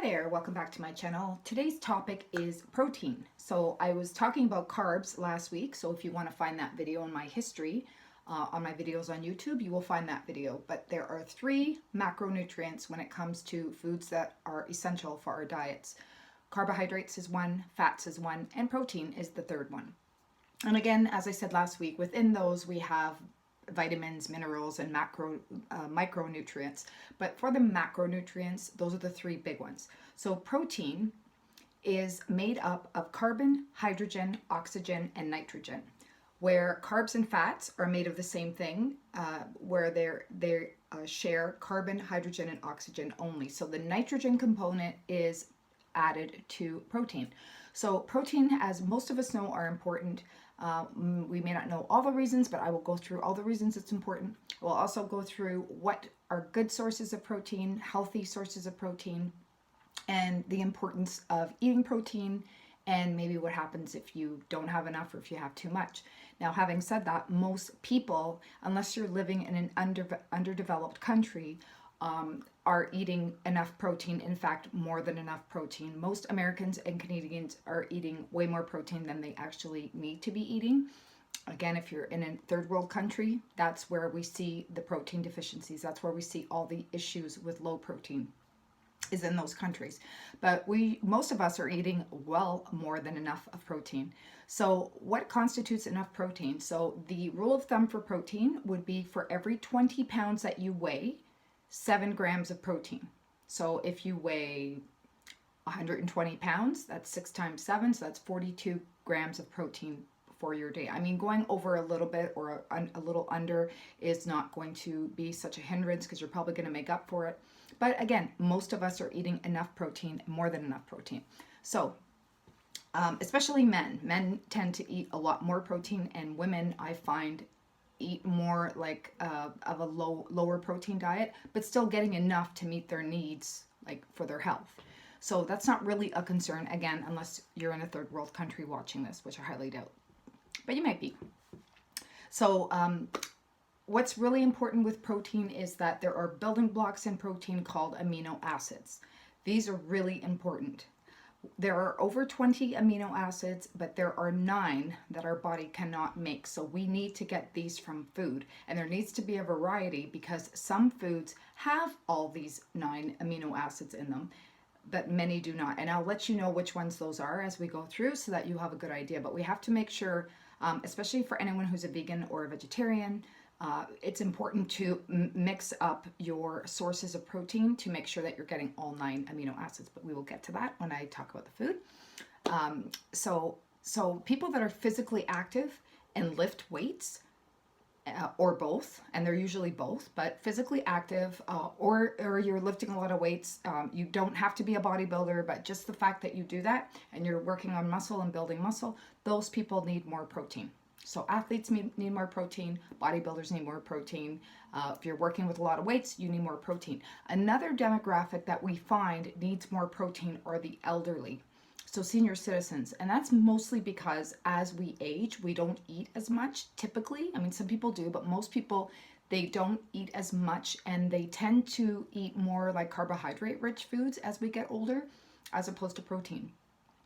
Hi there, welcome back to my channel. Today's topic is protein. So I was talking about carbs last week, so if you want to find that video in my history, on my videos on YouTube, you will find that video. But there are three macronutrients when it comes to foods that are essential for our diets. Carbohydrates is one, fats is one, and protein is the third one. And again, as I said last week, within those we have vitamins, minerals, and micronutrients. But for the macronutrients, those are the three big ones. So protein is made up of carbon, hydrogen, oxygen, and nitrogen. Where carbs and fats are made of the same thing, where they share carbon, hydrogen, and oxygen only. So the nitrogen component is added to protein. So protein, as most of us know, are important. We may not know all the reasons, but I will go through all the reasons it's important. We'll also go through what are good sources of protein, healthy sources of protein, and the importance of eating protein, and maybe what happens if you don't have enough or if you have too much. Now, having said that, most people, unless you're living in an underdeveloped country, are eating enough protein. In fact, more than enough protein. Most Americans and Canadians are eating way more protein than they actually need to be eating. Again, if you're in a third world country, that's where we see the protein deficiencies. That's where we see all the issues with low protein, is in those countries. But most of us are eating well more than enough of protein. So what constitutes enough protein? So the rule of thumb for protein would be for every 20 pounds that you weigh, 7 grams of protein. So if you weigh 120 pounds, that's 6 times 7, so that's 42 grams of protein for your day. I mean, going over a little bit or a little under is not going to be such a hindrance because you're probably going to make up for it. But again, most of us are eating enough protein, more than enough protein. So especially men tend to eat a lot more protein, and women, I find, eat more like of a lower protein diet, but still getting enough to meet their needs, like for their health. So that's not really a concern, again, unless you're in a third world country watching this, which I highly doubt, but you might be. So what's really important with protein is that there are building blocks in protein called amino acids. These are really important. There are over 20 amino acids, but there are 9 that our body cannot make. So we need to get these from food. And there needs to be a variety because some foods have all these 9 amino acids in them, but many do not. And I'll let you know which ones those are as we go through so that you have a good idea. But we have to make sure, especially for anyone who's a vegan or a vegetarian, it's important to mix up your sources of protein to make sure that you're getting all 9 amino acids, but we will get to that when I talk about the food. So people that are physically active and lift weights, or both, and they're usually both, but physically active or you're lifting a lot of weights, you don't have to be a bodybuilder, but just the fact that you do that and you're working on muscle and building muscle, those people need more protein. So athletes need more protein, bodybuilders need more protein. If you're working with a lot of weights, you need more protein. Another demographic that we find needs more protein are the elderly, so senior citizens. And that's mostly because as we age, we don't eat as much typically. I mean, some people do, but most people, they don't eat as much, and they tend to eat more like carbohydrate-rich foods as we get older, as opposed to protein.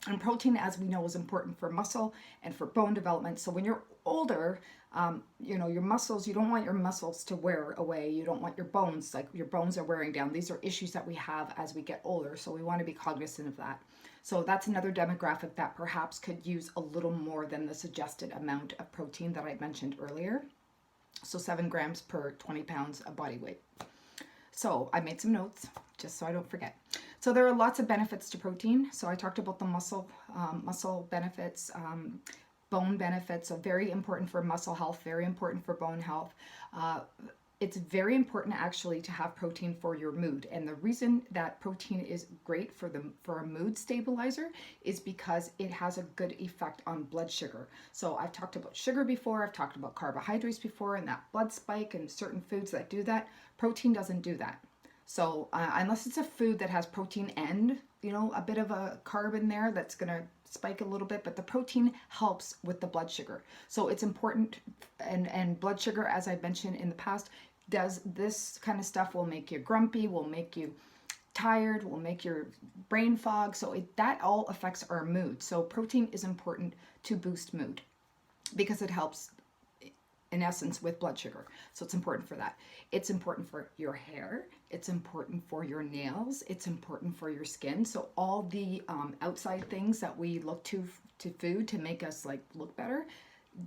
And protein, as we know, is important for muscle and for bone development. So when you're older, your muscles, you don't want your muscles to wear away. You don't want your bones, like your bones are wearing down. These are issues that we have as we get older. So we want to be cognizant of that. So that's another demographic that perhaps could use a little more than the suggested amount of protein that I mentioned earlier. So 7 grams per 20 pounds of body weight. So I made some notes just so I don't forget. So there are lots of benefits to protein. So I talked about the muscle benefits, bone benefits. So very important for muscle health, very important for bone health. It's very important actually to have protein for your mood. And the reason that protein is great for a mood stabilizer is because it has a good effect on blood sugar. So I've talked about sugar before, I've talked about carbohydrates before, and that blood spike and certain foods that do that. Protein doesn't do that. So unless it's a food that has protein and, a bit of a carb in there that's going to spike a little bit, but the protein helps with the blood sugar. So it's important, and blood sugar, as I mentioned in the past, does this kind of stuff will make you grumpy, will make you tired, will make your brain fog. So that all affects our mood. So protein is important to boost mood because it helps in essence with blood sugar. So it's important for that. It's important for your hair. It's important for your nails. It's important for your skin. So all the outside things that we look to food to make us like look better,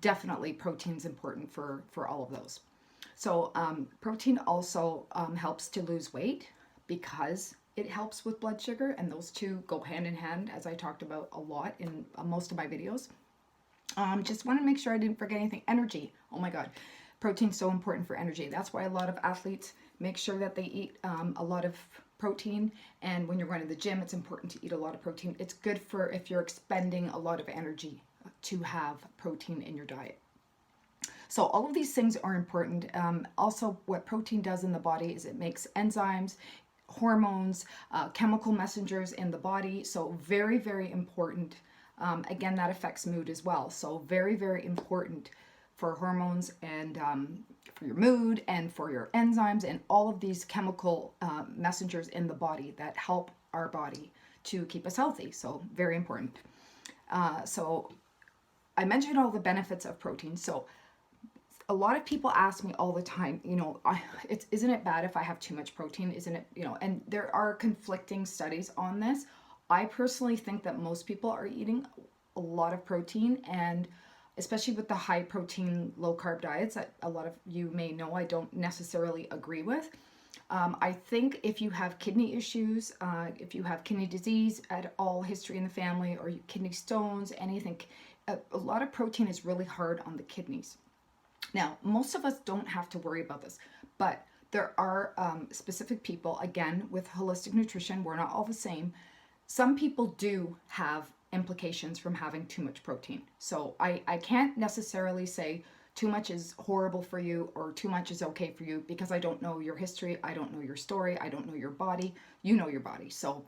definitely protein's important for all of those. So protein also helps to lose weight because it helps with blood sugar, and those two go hand in hand, as I talked about a lot in most of my videos. Just want to make sure I didn't forget anything. Energy. Oh my God. Protein's so important for energy. That's why a lot of athletes make sure that they eat a lot of protein. And when you're going to the gym, it's important to eat a lot of protein. It's good for if you're expending a lot of energy to have protein in your diet. So all of these things are important. Also, what protein does in the body is it makes enzymes, hormones, chemical messengers in the body. So very, very important. Again, that affects mood as well. So very, very important for hormones and for your mood and for your enzymes and all of these chemical messengers in the body that help our body to keep us healthy. So very important. So I mentioned all the benefits of protein. So a lot of people ask me all the time, you know, isn't it bad if I have too much protein? Isn't it, you know, and there are conflicting studies on this. I personally think that most people are eating a lot of protein, and especially with the high protein, low carb diets that a lot of you may know I don't necessarily agree with. I think if you have kidney issues, if you have kidney disease at all, history in the family, or kidney stones, anything, a lot of protein is really hard on the kidneys. Now, most of us don't have to worry about this, but there are specific people, again, with holistic nutrition, we're not all the same. Some people do have implications from having too much protein. So I can't necessarily say too much is horrible for you or too much is okay for you because I don't know your history, I don't know your story, I don't know your body, you know your body. So,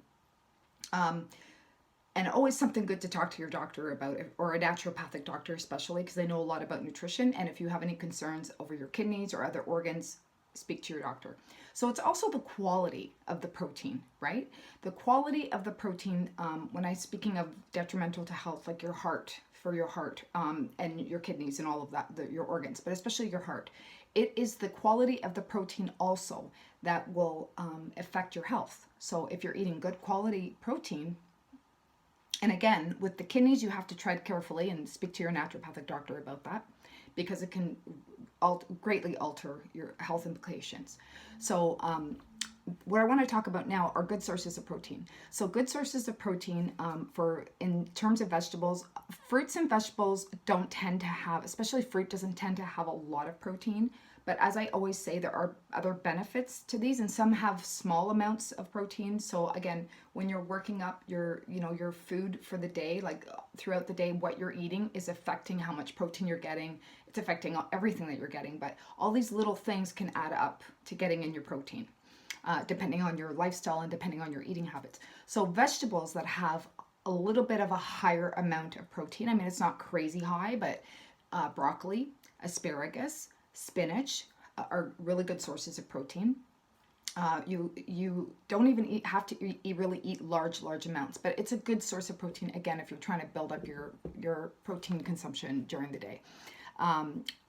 and always something good to talk to your doctor about, or a naturopathic doctor especially, because they know a lot about nutrition. And if you have any concerns over your kidneys or other organs, speak to your doctor. So it's also the quality of the protein, right? The quality of the protein, when I'm speaking of detrimental to health, like your heart, for your heart, and your kidneys and all of that, your organs, but especially your heart, it is the quality of the protein also that will affect your health. So if you're eating good quality protein, and again, with the kidneys, you have to tread carefully and speak to your naturopathic doctor about that because it can greatly alter your health implications. So what I want to talk about now are good sources of protein. So good sources of protein for in terms of vegetables, fruits and vegetables don't tend to have, especially fruit doesn't tend to have a lot of protein. But as I always say, there are other benefits to these, and some have small amounts of protein. So again, when you're working up your food for the day, like throughout the day, what you're eating is affecting how much protein you're getting. It's affecting everything that you're getting. But all these little things can add up to getting in your protein, depending on your lifestyle and depending on your eating habits. So vegetables that have a little bit of a higher amount of protein. I mean, it's not crazy high, but broccoli, asparagus, spinach are really good sources of protein. You don't even have to really eat large amounts, but it's a good source of protein, again, if you're trying to build up your protein consumption during the day.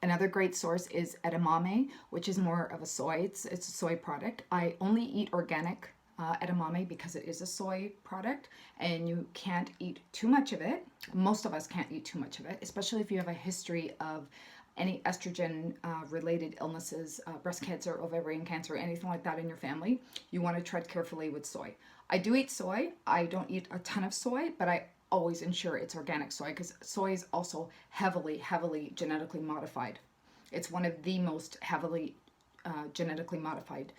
Another great source is edamame, which is more of a soy. It's a soy product. I only eat organic edamame because it is a soy product, and you can't eat too much of it. Most of us can't eat too much of it, especially if you have a history of any estrogen related illnesses, breast cancer, ovarian cancer, anything like that in your family. You want to tread carefully with soy. I do eat soy. I don't eat a ton of soy, but I always ensure it's organic soy because soy is also heavily genetically modified. It's one of the most heavily genetically modified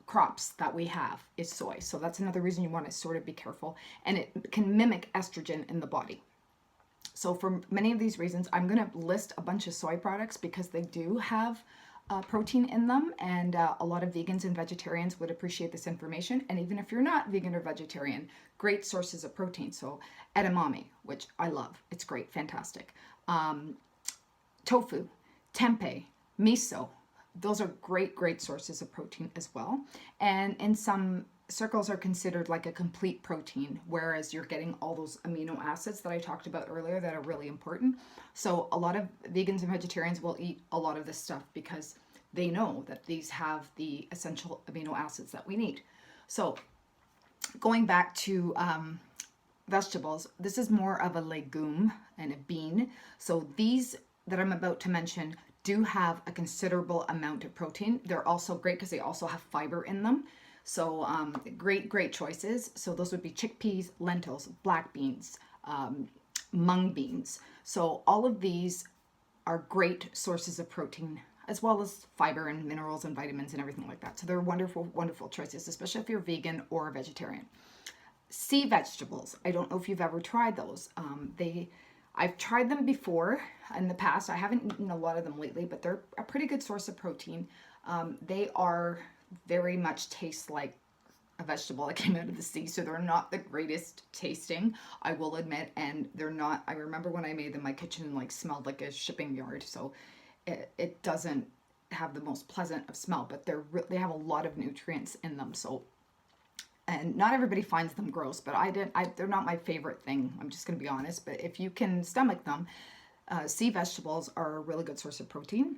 crops that we have is soy. So that's another reason you want to sort of be careful. And it can mimic estrogen in the body. So for many of these reasons, I'm going to list a bunch of soy products because they do have protein in them, and a lot of vegans and vegetarians would appreciate this information. And even if you're not vegan or vegetarian, great sources of protein. So edamame, which I love. It's great, fantastic. Tofu, tempeh, miso. Those are great sources of protein as well. And in some circles are considered like a complete protein, whereas you're getting all those amino acids that I talked about earlier that are really important. So a lot of vegans and vegetarians will eat a lot of this stuff because they know that these have the essential amino acids that we need. So going back to vegetables, this is more of a legume and a bean. So these that I'm about to mention do have a considerable amount of protein. They're also great because they also have fiber in them. So great choices. So those would be chickpeas, lentils, black beans, mung beans. So all of these are great sources of protein, as well as fiber and minerals and vitamins and everything like that. So they're wonderful choices, especially if you're vegan or a vegetarian. Sea vegetables, I don't know if you've ever tried those. I've tried them before in the past. I haven't eaten a lot of them lately, but they're a pretty good source of protein. They are very much taste like a vegetable that came out of the sea, so they're not the greatest tasting, I will admit, and they're not, I remember when I made them, my kitchen like smelled like a shipping yard, so it doesn't have the most pleasant of smell, but they have a lot of nutrients in them, so, and not everybody finds them gross, but they're not my favorite thing, I'm just going to be honest, but if you can stomach them, sea vegetables are a really good source of protein.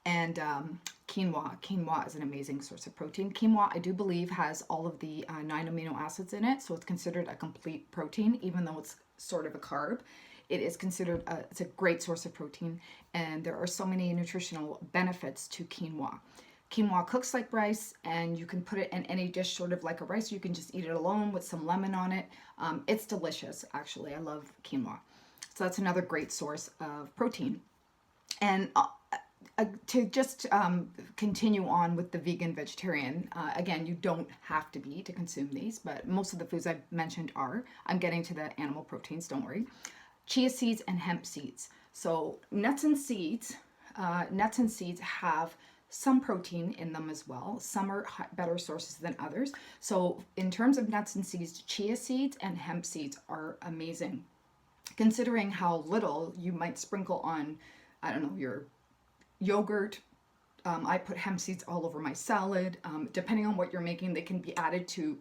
And quinoa is an amazing source of protein. Quinoa, I do believe, has all of the 9 amino acids in it, so it's considered a complete protein, even though it's sort of a carb. It is considered, it's a great source of protein, and there are so many nutritional benefits to quinoa. Quinoa cooks like rice, and you can put it in any dish sort of like a rice. You can just eat it alone with some lemon on it. It's delicious, actually. I love quinoa. So that's another great source of protein. And to just continue on with the vegan vegetarian, again, you don't have to be to consume these, but most of the foods I've mentioned are. I'm getting to the animal proteins, don't worry. Chia seeds and hemp seeds. So nuts and seeds have some protein in them as well. Some are better sources than others. So in terms of nuts and seeds, chia seeds and hemp seeds are amazing, considering how little you might sprinkle on, I don't know, your yogurt. I put hemp seeds all over my salad. Depending on what you're making, they can be added to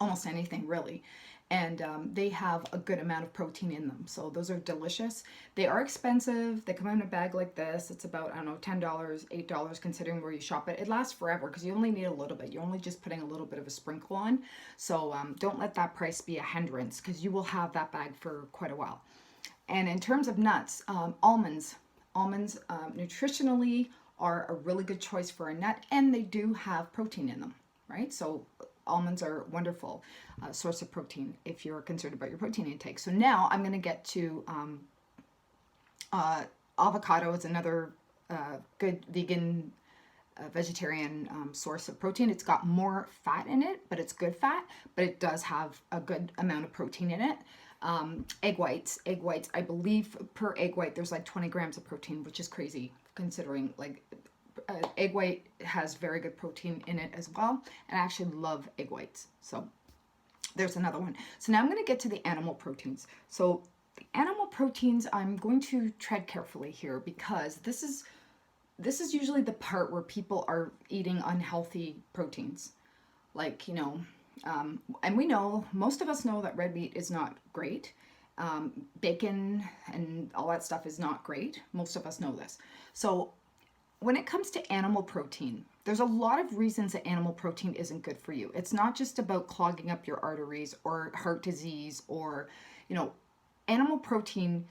almost anything, really. And they have a good amount of protein in them. So those are delicious. They are expensive. They come in a bag like this. It's about, I don't know, $10, $8, considering where you shop it. It lasts forever because you only need a little bit. You're only just putting a little bit of a sprinkle on. So don't let that price be a hindrance, because you will have that bag for quite a while. And in terms of nuts, almonds. Almonds nutritionally are a really good choice for a nut, and they do have protein in them, right? So almonds are a wonderful source of protein if you're concerned about your protein intake. So now I'm going to get to avocado is another good vegan vegetarian source of protein. It's got more fat in it, but it's good fat, but it does have a good amount of protein in it. Egg whites, I believe per egg white there's like 20 grams of protein, which is crazy considering like egg white has very good protein in it as well, and I actually love egg whites. So there's another one. So now I'm going to get to the animal proteins. So the animal proteins, I'm going to tread carefully here, because this is usually the part where people are eating unhealthy proteins, like, you know, and we know, most of us know that red meat is not great. Bacon and all that stuff is not great. Most of us know this. So when it comes to animal protein, there's a lot of reasons that animal protein isn't good for you. It's not just about clogging up your arteries or heart disease or, you know, animal protein.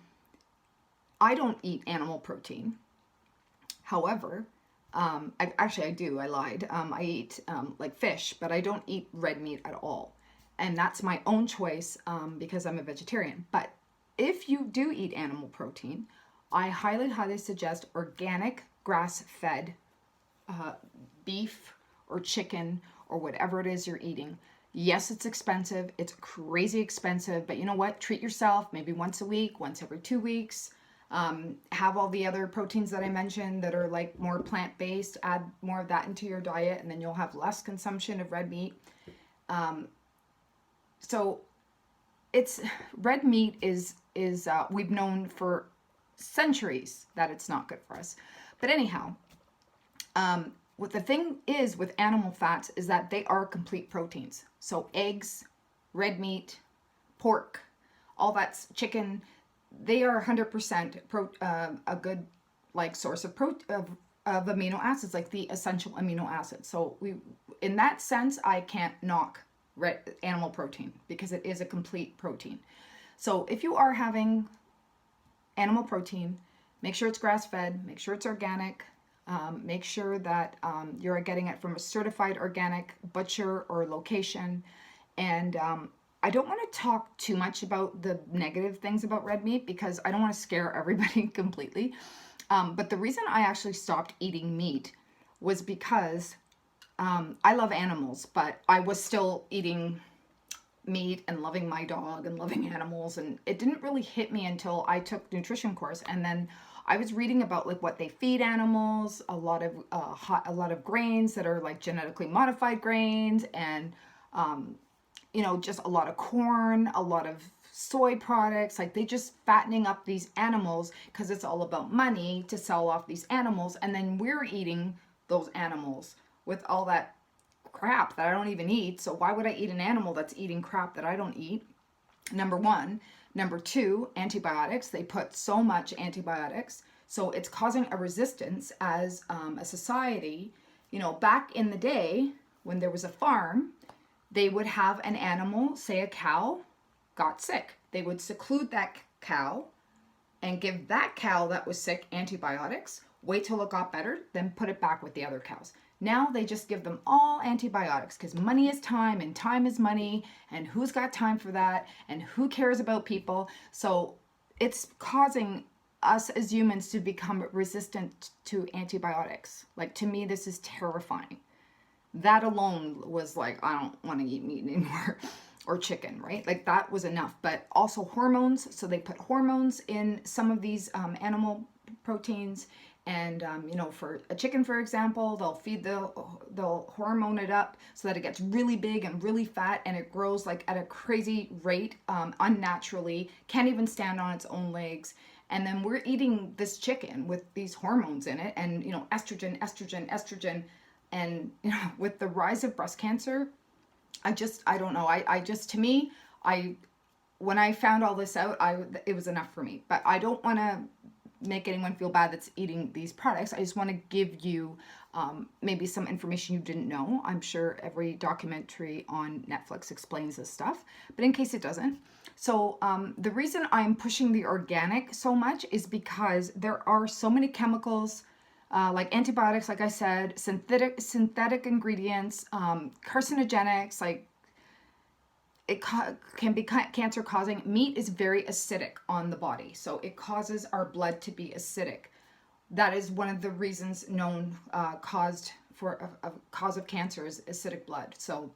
I don't eat animal protein. However, I do, I lied. I eat like fish, but I don't eat red meat at all. And that's my own choice because I'm a vegetarian. But if you do eat animal protein, I highly suggest organic grass-fed beef or chicken or whatever it is you're eating. Yes, it's expensive. It's crazy expensive, but you know what? Treat yourself maybe once a week, once every 2 weeks. Have all the other proteins that I mentioned that are like more plant-based, add more of that into your diet, and then you'll have less consumption of red meat. So it's red meat is we've known for centuries that it's not good for us. But anyhow, what the thing is with animal fats is that they are complete proteins. So eggs, red meat, pork, all that's chicken, they are 100% a good like source of amino acids, like the essential amino acids. So in that sense, I can't knock animal protein because it is a complete protein. So if you are having animal protein, make sure it's grass-fed, make sure it's organic, make sure that you're getting it from a certified organic butcher or location. And I don't want to talk too much about the negative things about red meat because I don't want to scare everybody completely. But the reason I actually stopped eating meat was because I love animals, but I was still eating meat and loving my dog and loving animals, and it didn't really hit me until I took nutrition course, and then I was reading about like what they feed animals, a lot of grains that are like genetically modified grains, and just a lot of corn, a lot of soy products, like they just fattening up these animals because it's all about money to sell off these animals, and then we're eating those animals with all that crap that I don't even eat. So why would I eat an animal that's eating crap that I don't eat? Number one. Number two, antibiotics. They put so much antibiotics, so it's causing a resistance as a society. Back in the day when there was a farm, they would have an animal, say a cow, got sick. They would seclude that cow and give that cow that was sick antibiotics, wait till it got better, then put it back with the other cows. Now they just give them all antibiotics because money is time and time is money, and who's got time for that, and who cares about people? So it's causing us as humans to become resistant to antibiotics. Like, to me, this is terrifying. That alone was like, I don't want to eat meat anymore. Or chicken, right? Like that was enough. But also hormones. So they put hormones in some of these animal proteins. And, for a chicken, for example, they'll hormone it up so that it gets really big and really fat, and it grows like at a crazy rate, unnaturally, can't even stand on its own legs. And then we're eating this chicken with these hormones in it, and, estrogen. And, with the rise of breast cancer, I don't know. To me, when I found all this out, it was enough for me. But I don't want to make anyone feel bad that's eating these products. I just want to give you maybe some information you didn't know. I'm sure every documentary on Netflix explains this stuff, but in case it doesn't. So the reason I'm pushing the organic so much is because there are so many chemicals, like antibiotics, like I said, synthetic ingredients, carcinogenics, like it can be cancer causing. Meat is very acidic on the body, so it causes our blood to be acidic. That is one of the reasons known cause of cancer is acidic blood. So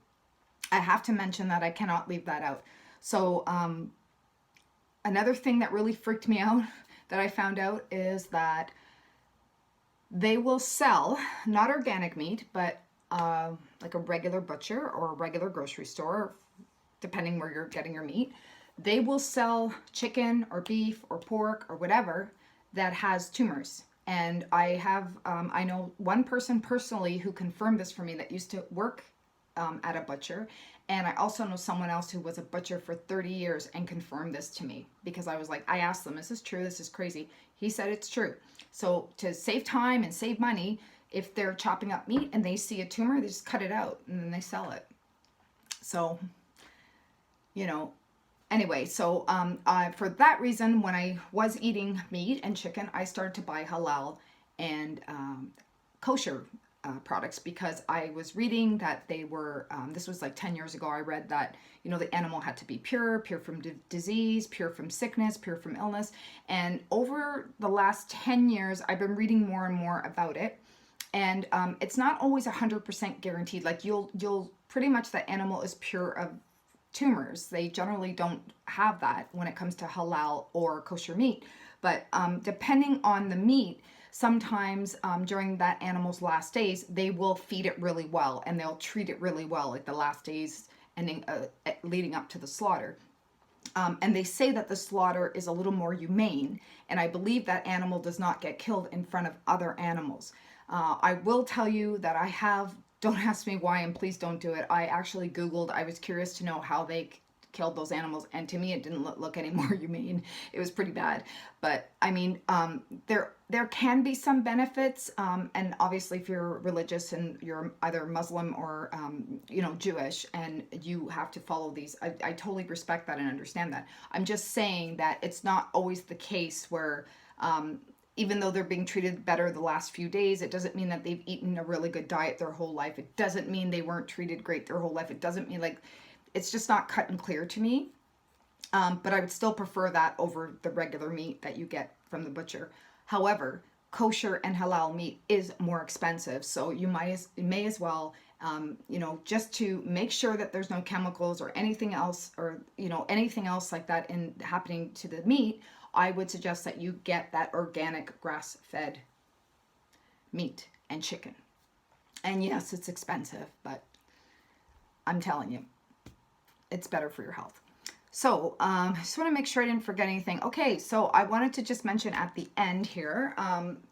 I have to mention that. I cannot leave that out. So another thing that really freaked me out that I found out is that they will sell not organic meat, but like a regular butcher or a regular grocery store, depending where you're getting your meat. They will sell chicken or beef or pork or whatever that has tumors. And I know one person personally who confirmed this for me that used to work at a butcher. And I also know someone else who was a butcher for 30 years and confirmed this to me, because I asked them, is this true? This is crazy. He said it's true. So to save time and save money, if they're chopping up meat and they see a tumor, they just cut it out and then they sell it. So, anyway, so for that reason, when I was eating meat and chicken, I started to buy halal and kosher products, because I was reading that they were, this was like 10 years ago, I read that, the animal had to be pure from disease, pure from sickness, pure from illness. And over the last 10 years, I've been reading more and more about it. And it's not always 100% guaranteed. Like you'll pretty much, the animal is pure of tumors. They generally don't have that when it comes to halal or kosher meat. But depending on the meat, sometimes during that animal's last days, they will feed it really well and they'll treat it really well, like the last days ending leading up to the slaughter. And they say that the slaughter is a little more humane, and I believe that animal does not get killed in front of other animals. I will tell you that I have, don't ask me why and please don't do it. I actually Googled, I was curious to know how they killed those animals, and to me it didn't look any more humane. It was pretty bad. But I mean, there can be some benefits, and obviously if you're religious and you're either Muslim or you know, Jewish, and you have to follow these, I totally respect that and understand that. I'm just saying that it's not always the case where even though they're being treated better the last few days, it doesn't mean that they've eaten a really good diet their whole life. It doesn't mean they weren't treated great their whole life. It doesn't mean, like, it's just not cut and clear to me. But I would still prefer that over the regular meat that you get from the butcher. However, kosher and halal meat is more expensive, so you may as well, you know, just to make sure that there's no chemicals or anything else, or you know, anything else like that in happening to the meat. I would suggest that you get that organic grass-fed meat and chicken. And yes, it's expensive, but I'm telling you, it's better for your health. So I just want to make sure I didn't forget anything. Okay, so I wanted to just mention at the end here,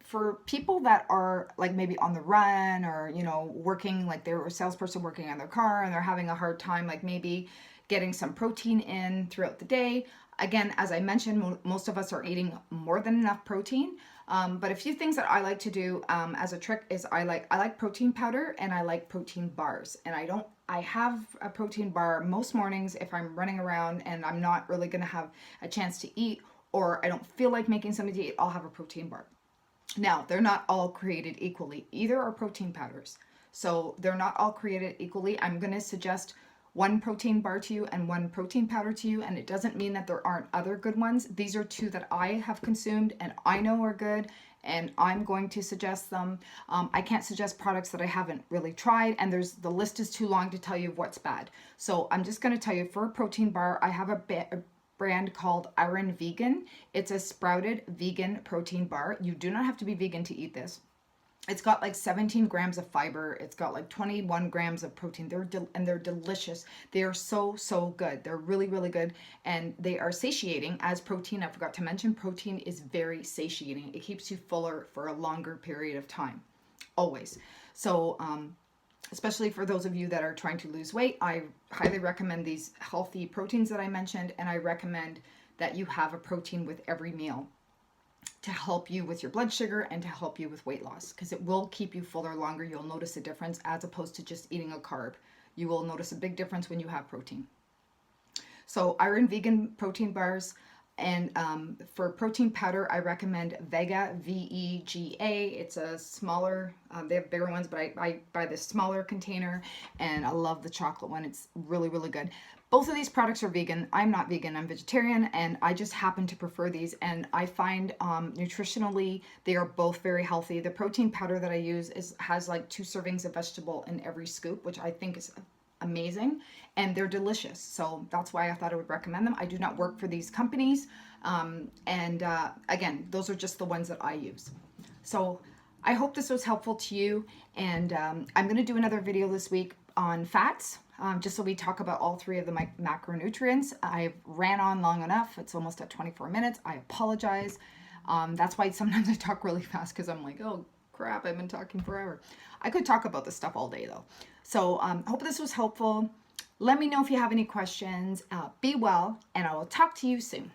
for people that are like maybe on the run, or, you know, working, like they're a salesperson working on their car and they're having a hard time, like maybe getting some protein in throughout the day. Again, as I mentioned, most of us are eating more than enough protein. But a few things that I like to do as a trick is I like protein powder, and I like protein bars. And I have a protein bar most mornings if I'm running around and I'm not really going to have a chance to eat, or I don't feel like making something to eat, I'll have a protein bar. Now, they're not all created equally. Either are protein powders. So they're not all created equally. I'm going to suggest one protein bar to you and one protein powder to you, and it doesn't mean that there aren't other good ones. These are two that I have consumed and I know are good, and I'm going to suggest them. I can't suggest products that I haven't really tried, and the list is too long to tell you what's bad. So I'm just going to tell you, for a protein bar, I have a brand called Iron Vegan. It's a sprouted vegan protein bar. You do not have to be vegan to eat this. It's got like 17 grams of fiber. It's got like 21 grams of protein. They're delicious. They are so good. They're really, really good. And they are satiating as protein. I forgot to mention, protein is very satiating. It keeps you fuller for a longer period of time, always. So, especially for those of you that are trying to lose weight, I highly recommend these healthy proteins that I mentioned. And I recommend that you have a protein with every meal to help you with your blood sugar and to help you with weight loss, because it will keep you fuller longer. You'll notice a difference as opposed to just eating a carb. You will notice a big difference when you have protein. So Iron Vegan protein bars, and for protein powder, I recommend Vega, V-E-G-A. It's a smaller, they have bigger ones, but I buy this smaller container, and I love the chocolate one. It's really, really good. Both of these products are vegan. I'm not vegan, I'm vegetarian, and I just happen to prefer these, and I find nutritionally they are both very healthy. The protein powder that I use has like 2 servings of vegetable in every scoop, which I think is amazing, and they're delicious. So that's why I thought I would recommend them. I do not work for these companies, and again, those are just the ones that I use. So I hope this was helpful to you, and I'm going to do another video this week on fats, just so we talk about all 3 of the macronutrients. I ran on long enough. It's almost at 24 minutes. I apologize. That's why sometimes I talk really fast, because I'm like, oh crap, I've been talking forever. I could talk about this stuff all day though. So hope this was helpful. Let me know if you have any questions. Be well, and I will talk to you soon.